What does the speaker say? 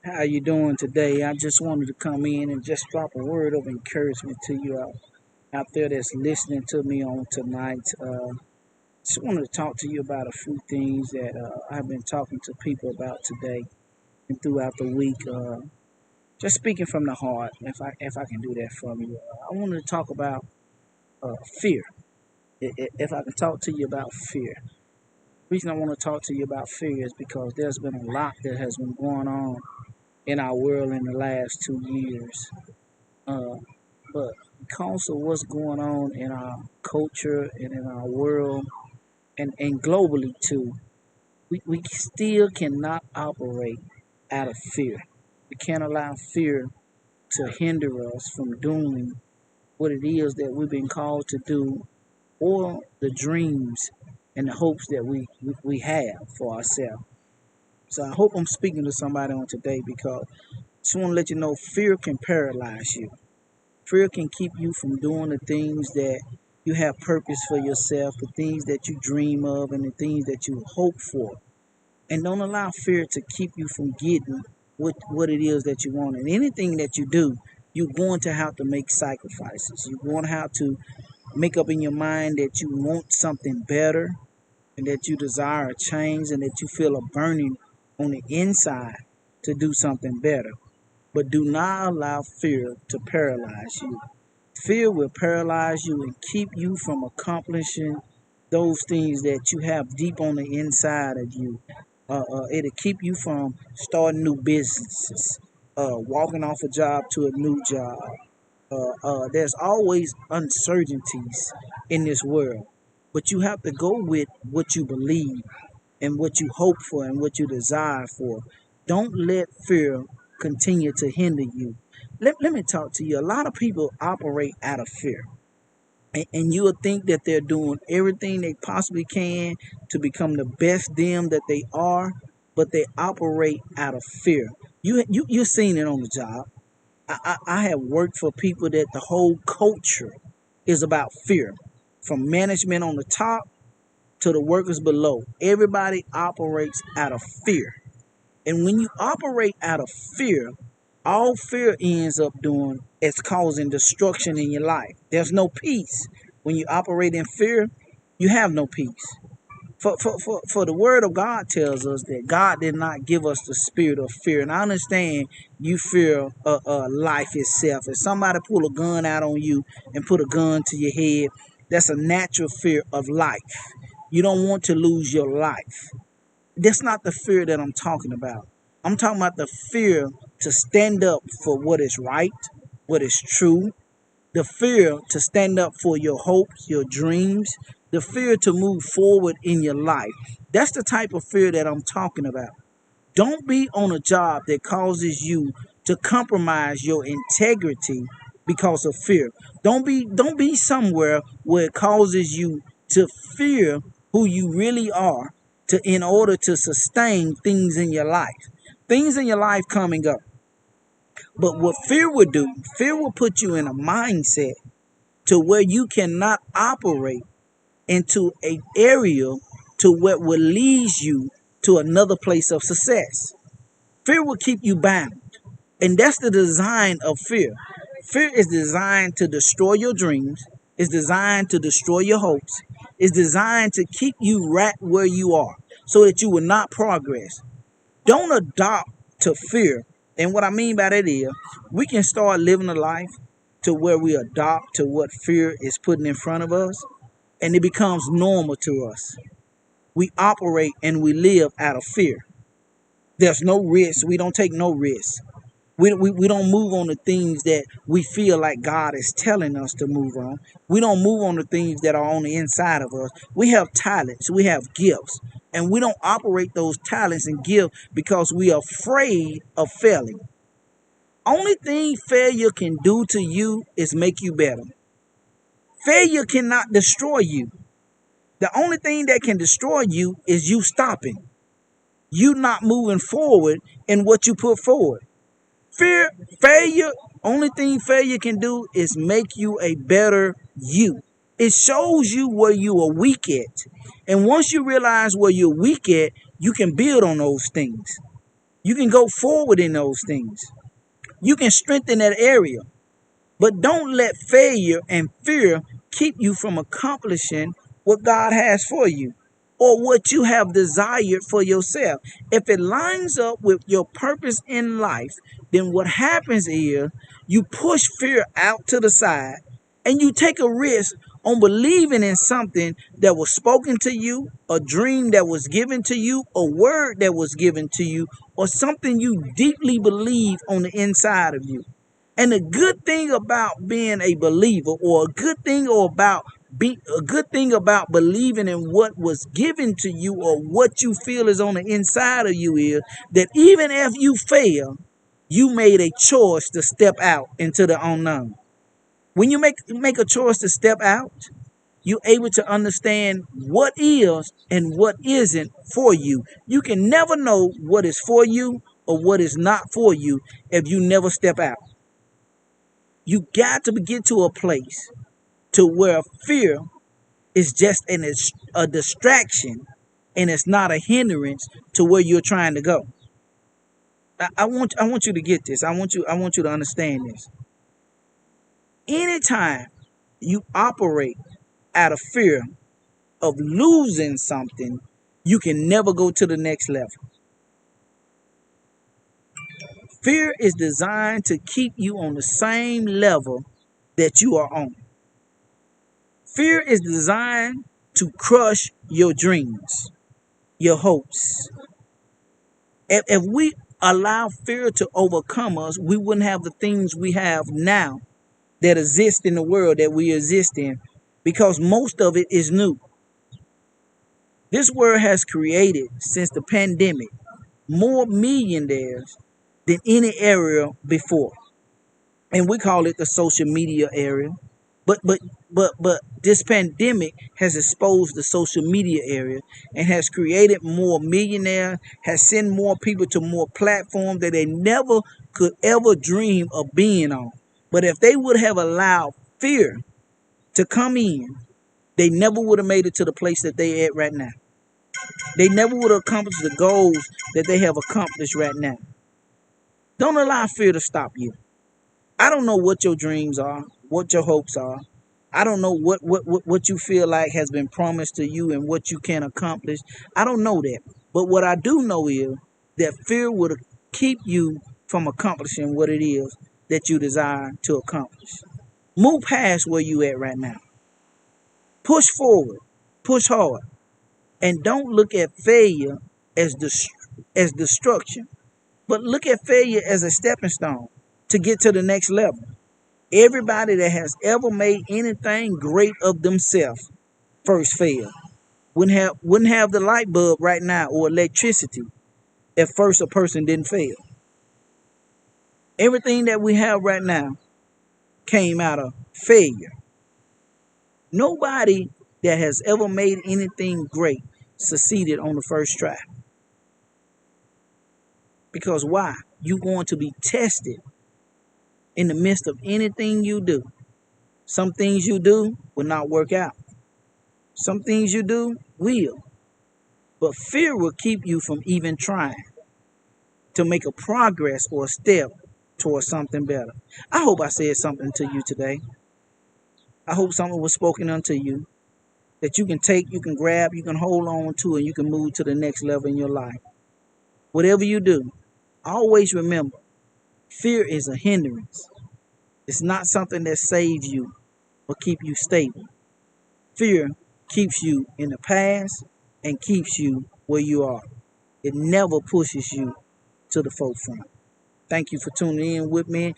How you doing today? I just wanted to come in and just drop a word of encouragement to you out there that's listening to me on tonight. Just wanted to talk to you about a few things that I've been talking to people about today and throughout the week. Just speaking from the heart, if I can do that from you, I wanted to talk about fear. If I can talk to you about fear. The reason I want to talk to you about fear is because there's been a lot that has been going on in our world in the last 2 years. Uh, but because of what's going on in our culture and in our world and globally too, we still cannot operate out of fear. We can't allow fear to hinder us from doing what it is that we've been called to do or the dreams and the hopes that we have for ourselves. So I hope I'm speaking to somebody on today because I just want to let you know fear can paralyze you. Fear can keep you from doing the things that you have purpose for yourself, the things that you dream of, and the things that you hope for. And don't allow fear to keep you from getting what it is that you want. And anything that you do, you're going to have to make sacrifices. You're going to have to make up in your mind that you want something better and that you desire a change and that you feel a burning on the inside to do something better. But do not allow fear to paralyze you. Fear will paralyze you and keep you from accomplishing those things that you have deep on the inside of you. It'll keep you from starting new businesses, walking off a job to a new job. There's always uncertainties in this world, but you have to go with what you believe and what you hope for and what you desire for. Don't let fear continue to hinder you. Let me talk to you. A lot of people operate out of fear. And you will think that they're doing everything they possibly can to become the best them that they are, but they operate out of fear. You've seen it on the job. I have worked for people that the whole culture is about fear, from management on the top to the workers below. Everybody operates out of fear. And when you operate out of fear, all fear ends up doing is causing destruction in your life. There's no peace. When you operate in fear, you have no peace. For the word of God tells us that God did not give us the spirit of fear. And I understand you fear life itself. If somebody pull a gun out on you and put a gun to your head, that's a natural fear of life. You don't want to lose your life. That's not the fear that I'm talking about. I'm talking about the fear to stand up for what is right, what is true, the fear to stand up for your hopes, your dreams, the fear to move forward in your life. That's the type of fear that I'm talking about. Don't be on a job that causes you to compromise your integrity because of fear. Don't be somewhere where it causes you to fear who you really are to in order to sustain things in your life. Things in your life coming up. But what fear will do, fear will put you in a mindset to where you cannot operate into an area to what will lead you to another place of success. Fear will keep you bound. And that's the design of fear. Fear is designed to destroy your dreams, it's designed to destroy your hopes, it's designed to keep you right where you are so that you will not progress. Don't adopt to fear. And what I mean by that is we can start living a life to where we adopt to what fear is putting in front of us and it becomes normal to us. We operate and we live out of fear. There's no risk. We don't take no risk. We don't move on the things that we feel like God is telling us to move on. We don't move on the things that are on the inside of us. We have talents, we have gifts, and we don't operate those talents and gifts because we are afraid of failing. Only thing failure can do to you is make you better. Failure cannot destroy you. The only thing that can destroy you is you stopping, you not moving forward in what you put forward. Fear, failure, only thing failure can do is make you a better you. It shows you where you are weak at. And once you realize where you're weak at, you can build on those things. You can go forward in those things. You can strengthen that area. But don't let failure and fear keep you from accomplishing what God has for you or what you have desired for yourself. If it lines up with your purpose in life, then what happens is you push fear out to the side and you take a risk on believing in something that was spoken to you, a dream that was given to you, a word that was given to you, or something you deeply believe on the inside of you. And the good thing about being a believer, or a good thing about believing in what was given to you or what you feel is on the inside of you is that even if you fail, you made a choice to step out into the unknown. When you make a choice to step out, you're able to understand what is and what isn't for you. You can never know what is for you or what is not for you if you never step out. You got to get to a place to where fear is just a distraction and it's not a hindrance to where you're trying to go. I want you to get this. I want you to understand this. Anytime you operate out of fear of losing something, you can never go to the next level. Fear is designed to keep you on the same level that you are on. Fear is designed to crush your dreams, your hopes. If we allow fear to overcome us, we wouldn't have the things we have now that exist in the world that we exist in because most of it is new. This world has created, since the pandemic, more millionaires than any era before. And we call it the social media area. But this pandemic has exposed the social media area and has created more millionaires, has sent more people to more platforms that they never could ever dream of being on. But if they would have allowed fear to come in, they never would have made it to the place that they at right now. They never would have accomplished the goals that they have accomplished right now. Don't allow fear to stop you. I don't know what your dreams are, what your hopes are. I don't know what you feel like has been promised to you and what you can accomplish. I don't know that. But what I do know is that fear will keep you from accomplishing what it is that you desire to accomplish. Move past where you at right now. Push forward. Push hard. And don't look at failure as destruction, but look at failure as a stepping stone to get to the next level. Everybody that has ever made anything great of themselves first failed. Wouldn't have the light bulb right now or electricity if first a person didn't fail. Everything that we have right now came out of failure. Nobody that has ever made anything great succeeded on the first try. Because why? You're going to be tested in the midst of anything you do. Some things you do will not work out. Some things you do will. But fear will keep you from even trying to make a progress or a step towards something better. I hope I said something to you today. I hope something was spoken unto you that you can take, you can grab, you can hold on to, and you can move to the next level in your life. Whatever you do, always remember, fear is a hindrance. It's not something that saves you or keep you stable. Fear keeps you in the past and keeps you where you are. It never pushes you to the forefront. Thank you for tuning in with me.